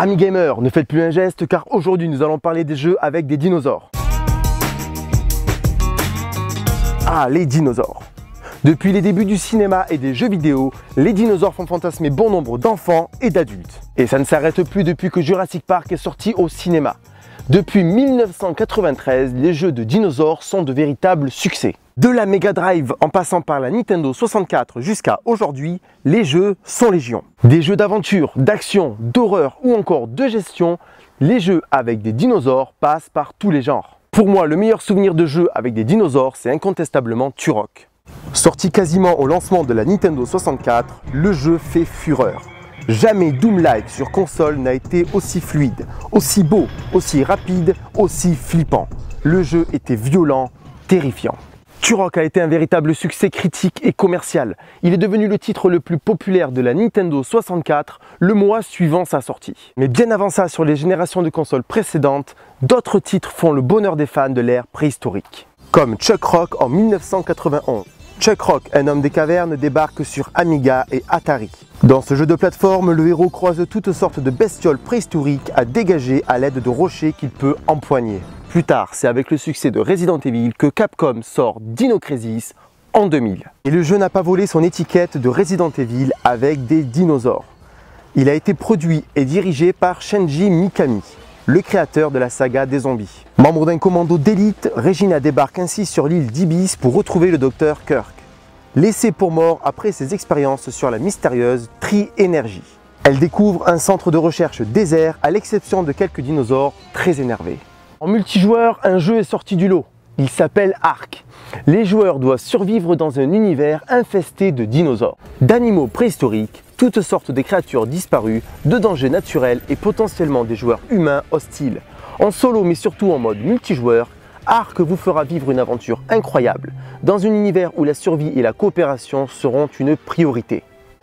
Amis gamers, ne faites plus un geste car aujourd'hui nous allons parler des jeux avec des dinosaures. Ah, les dinosaures. Depuis les débuts du cinéma et des jeux vidéo, les dinosaures font fantasmer bon nombre d'enfants et d'adultes. Et ça ne s'arrête plus depuis que Jurassic Park est sorti au cinéma. Depuis 1993, les jeux de dinosaures sont de véritables succès. De la Mega Drive en passant par la Nintendo 64 jusqu'à aujourd'hui, les jeux sont légion. Des jeux d'aventure, d'action, d'horreur ou encore de gestion, les jeux avec des dinosaures passent par tous les genres. Pour moi, le meilleur souvenir de jeu avec des dinosaures, c'est incontestablement Turok. Sorti quasiment au lancement de la Nintendo 64, le jeu fait fureur. Jamais Doom-like sur console n'a été aussi fluide, aussi beau, aussi rapide, aussi flippant. Le jeu était violent, terrifiant. Turok a été un véritable succès critique et commercial. Il est devenu le titre le plus populaire de la Nintendo 64 le mois suivant sa sortie. Mais bien avant ça, sur les générations de consoles précédentes, d'autres titres font le bonheur des fans de l'ère préhistorique. Comme Chuck Rock en 1991. Chuck Rock, un homme des cavernes, débarque sur Amiga et Atari. Dans ce jeu de plateforme, le héros croise toutes sortes de bestioles préhistoriques à dégager à l'aide de rochers qu'il peut empoigner. Plus tard, c'est avec le succès de Resident Evil que Capcom sort Dino Crisis en 2000. Et le jeu n'a pas volé son étiquette de Resident Evil avec des dinosaures. Il a été produit et dirigé par Shinji Mikami, le créateur de la saga des zombies. Membre d'un commando d'élite, Regina débarque ainsi sur l'île d'Ibis pour retrouver le docteur Kirk, laissé pour mort après ses expériences sur la mystérieuse Tri-Énergie. Elle découvre un centre de recherche désert à l'exception de quelques dinosaures très énervés. En multijoueur, un jeu est sorti du lot. Il s'appelle Ark. Les joueurs doivent survivre dans un univers infesté de dinosaures, d'animaux préhistoriques, toutes sortes de créatures disparues, de dangers naturels et potentiellement des joueurs humains hostiles. En solo mais surtout en mode multijoueur, Ark vous fera vivre une aventure incroyable, dans un univers où la survie et la coopération seront une priorité.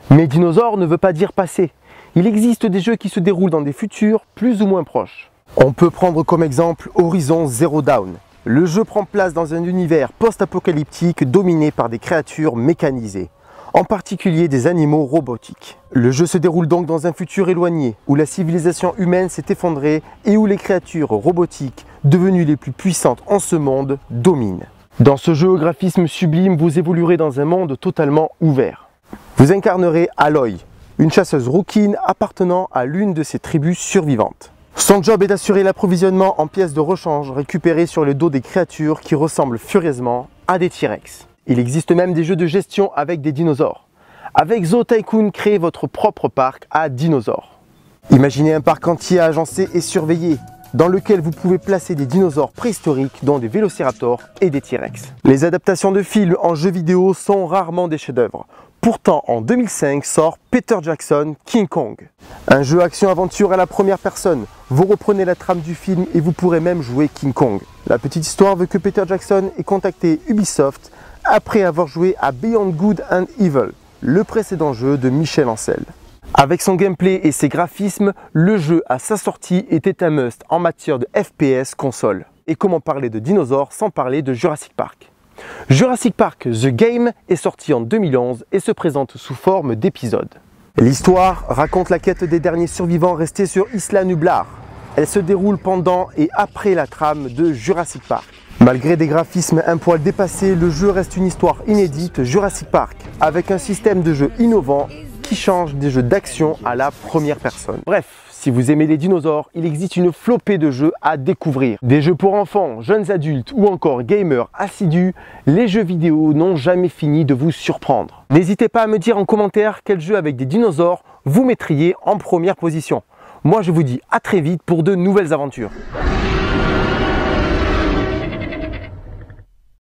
Mais dinosaure ne veut pas dire passé. Il existe des jeux qui se déroulent dans des futurs plus ou moins proches. On peut prendre comme exemple Horizon Zero Dawn. Le jeu prend place dans un univers post-apocalyptique dominé par des créatures mécanisées, en particulier des animaux robotiques. Le jeu se déroule donc dans un futur éloigné, où la civilisation humaine s'est effondrée et où les créatures robotiques, devenues les plus puissantes en ce monde, dominent. Dans ce jeu au graphisme sublime, vous évoluerez dans un monde totalement ouvert. Vous incarnerez Aloy, une chasseuse rouquine appartenant à l'une de ses tribus survivantes. Son job est d'assurer l'approvisionnement en pièces de rechange récupérées sur le dos des créatures qui ressemblent furieusement à des T-Rex. Il existe même des jeux de gestion avec des dinosaures. Avec Zoo Tycoon, créez votre propre parc à dinosaures. Imaginez un parc entier agencé et surveillé, dans lequel vous pouvez placer des dinosaures préhistoriques dont des vélociraptors et des T-Rex. Les adaptations de films en jeux vidéo sont rarement des chefs-d'œuvre. Pourtant, en 2005 sort Peter Jackson King Kong. Un jeu action-aventure à la première personne. Vous reprenez la trame du film et vous pourrez même jouer King Kong. La petite histoire veut que Peter Jackson ait contacté Ubisoft après avoir joué à Beyond Good and Evil, le précédent jeu de Michel Ancel. Avec son gameplay et ses graphismes, le jeu à sa sortie était un must en matière de FPS console. Et comment parler de dinosaures sans parler de Jurassic Park? Jurassic Park The Game est sorti en 2011 et se présente sous forme d'épisodes. L'histoire raconte la quête des derniers survivants restés sur Isla Nublar. Elle se déroule pendant et après la trame de Jurassic Park. Malgré des graphismes un poil dépassés, le jeu reste une histoire inédite Jurassic Park, avec un système de jeu innovant qui change des jeux d'action à la première personne. Bref, si vous aimez les dinosaures, il existe une flopée de jeux à découvrir. Des jeux pour enfants, jeunes adultes ou encore gamers assidus, les jeux vidéo n'ont jamais fini de vous surprendre. N'hésitez pas à me dire en commentaire quel jeu avec des dinosaures vous mettriez en première position. Moi je vous dis à très vite pour de nouvelles aventures.